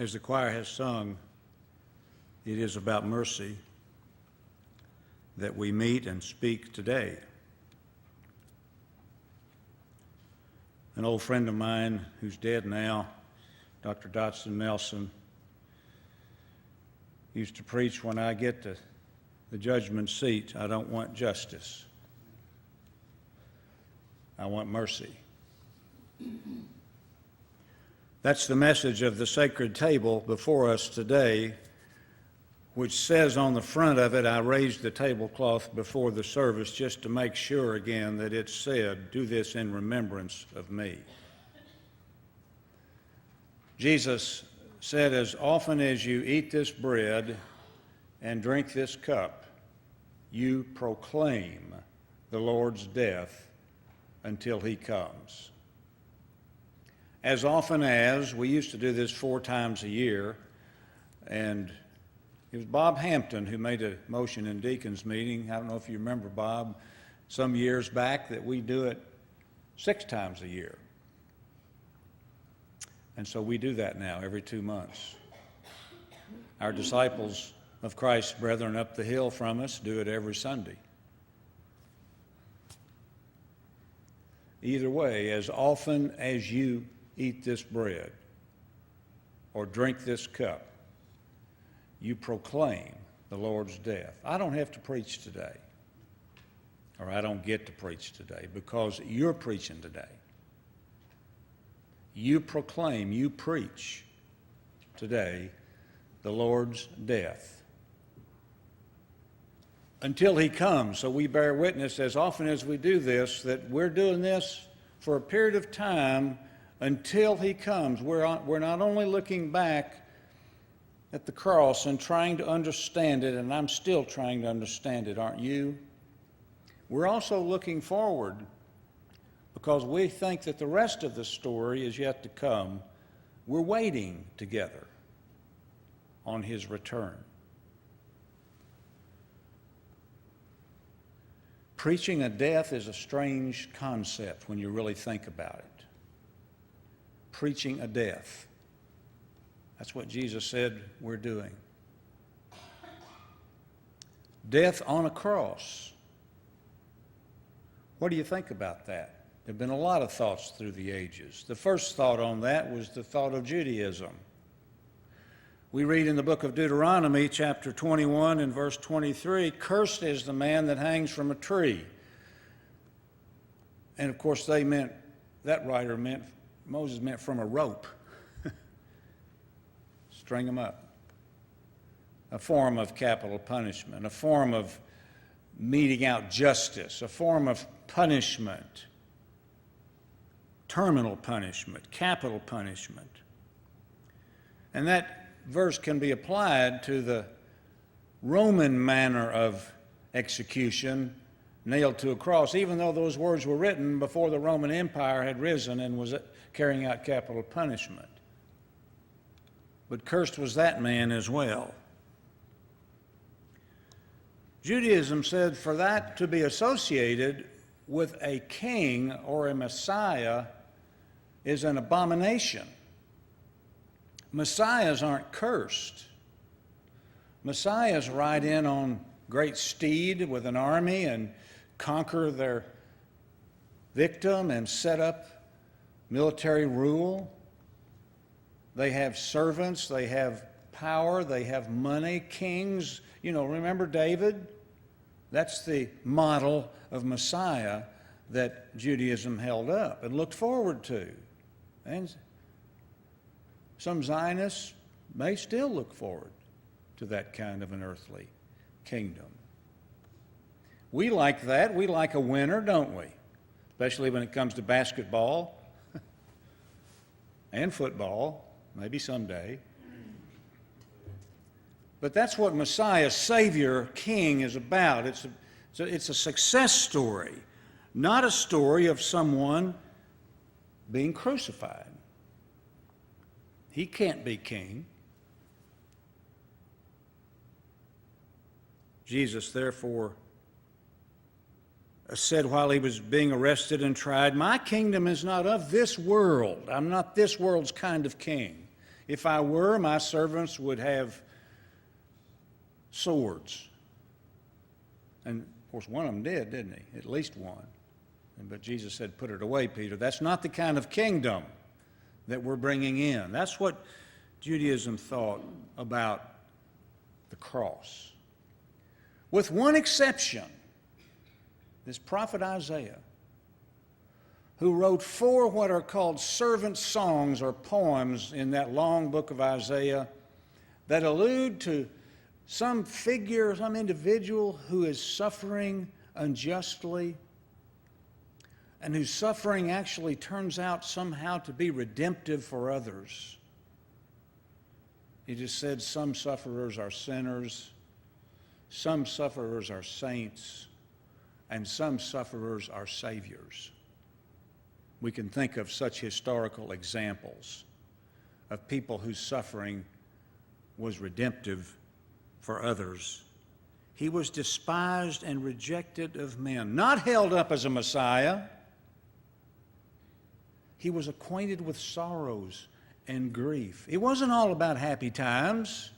As the choir has sung, it is about mercy that we meet and speak today. An old friend of mine who's dead now, Dr. Dotson Nelson, used to preach, when I get to the judgment seat, I don't want justice. I want mercy. That's the message of the sacred table before us today, which says on the front of it, I raised the tablecloth before the service just to make sure again that it said, do this in remembrance of me. Jesus said, as often as you eat this bread and drink this cup, you proclaim the Lord's death until he comes. As often as, we used to do this 4 times a year, and it was Bob Hampton who made a motion in deacons meeting. I don't know if you remember, Bob, some years back that we do it 6 times a year. And so we do that now every 2 months. Our disciples of Christ's brethren up the hill from us do it every Sunday. Either way, as often as you eat this bread or drink this cup, you proclaim the Lord's death. I don't have to preach today, or I don't get to preach today, because you're preaching today. You proclaim, you preach today the Lord's death until he comes. So we bear witness as often as we do this that we're doing this for a period of time until he comes. We're not only looking back at the cross and trying to understand it, and I'm still trying to understand it, aren't you? We're also looking forward because we think that the rest of the story is yet to come. We're waiting together on his return. Preaching a death is a strange concept when you really think about it. Preaching a death. That's what Jesus said we're doing. Death on a cross. What do you think about that? There have been a lot of thoughts through the ages. The first thought on that was the thought of Judaism. We read in the book of Deuteronomy, chapter 21 and verse 23, cursed is the man that hangs from a tree. And of course Moses meant from a rope. String them up. A form of capital punishment, a form of meting out justice, a form of punishment, terminal punishment, capital punishment. And that verse can be applied to the Roman manner of execution, nailed to a cross, even though those words were written before the Roman Empire had risen and was carrying out capital punishment. But cursed was that man as well. Judaism said for that to be associated with a king or a Messiah is an abomination. Messiahs aren't cursed. Messiahs ride in on great steed with an army and conquer their victim and set up military rule. They have servants, they have power, they have money, kings. You know, remember David? That's the model of Messiah that Judaism held up and looked forward to. And some Zionists may still look forward to that kind of an earthly kingdom. We like that. We like a winner, don't we? Especially when it comes to basketball and football, maybe someday. But that's what Messiah, Savior, King is about. It's a success story, not a story of someone being crucified. He can't be king. Jesus, therefore, said while he was being arrested and tried, "My kingdom is not of this world. I'm not this world's kind of king. If I were, my servants would have swords. And, of course, one of them did, didn't he? At least one. But Jesus said, put it away, Peter. That's not the kind of kingdom that we're bringing in. That's what Judaism thought about the cross. With one exception, this prophet Isaiah, who wrote 4 what are called servant songs or poems in that long book of Isaiah that allude to some figure, some individual who is suffering unjustly and whose suffering actually turns out somehow to be redemptive for others. It is said some sufferers are sinners, some sufferers are saints, and some sufferers are saviors. We can think of such historical examples of people whose suffering was redemptive for others. He was despised and rejected of men, not held up as a Messiah. He was acquainted with sorrows and grief. It wasn't all about happy times.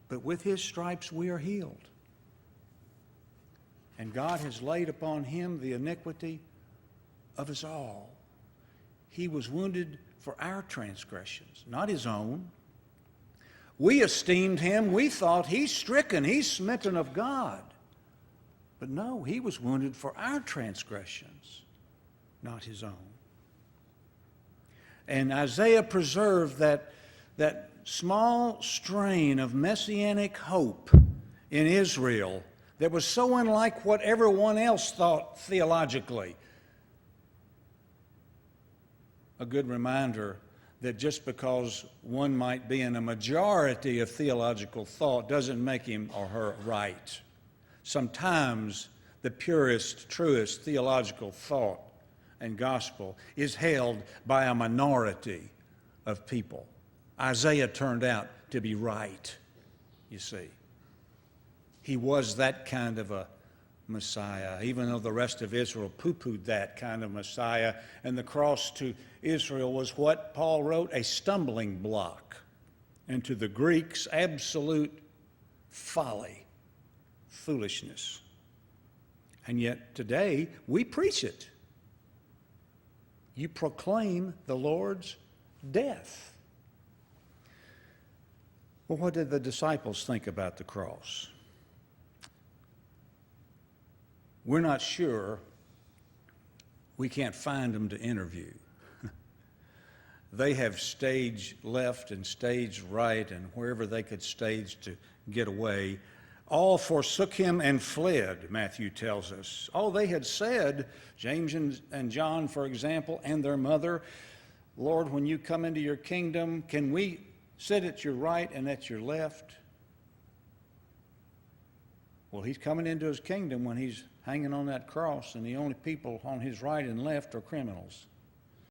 But with his stripes we are healed. And God has laid upon him the iniquity of us all. He was wounded for our transgressions, not his own. We esteemed him, we thought he's stricken, he's smitten of God. But no, he was wounded for our transgressions, not his own. And Isaiah preserved that small strain of messianic hope in Israel that was so unlike what everyone else thought theologically. A good reminder that just because one might be in a majority of theological thought doesn't make him or her right. Sometimes the purest, truest theological thought and gospel is held by a minority of people. Isaiah turned out to be right, you see. He was that kind of a Messiah, even though the rest of Israel poo-pooed that kind of Messiah. And the cross to Israel was what Paul wrote, a stumbling block, and to the Greeks, absolute folly, foolishness. And yet today, we preach it. You proclaim the Lord's death. Well, what did the disciples think about the cross? We're not sure. We can't find them to interview. They have stage left and stage right and wherever they could stage to get away. All forsook him and fled, Matthew tells us. All they had said, James and John, for example, and their mother, Lord, when you come into your kingdom, can we sit at your right and at your left? Well, he's coming into his kingdom when he's hanging on that cross, and the only people on his right and left are criminals.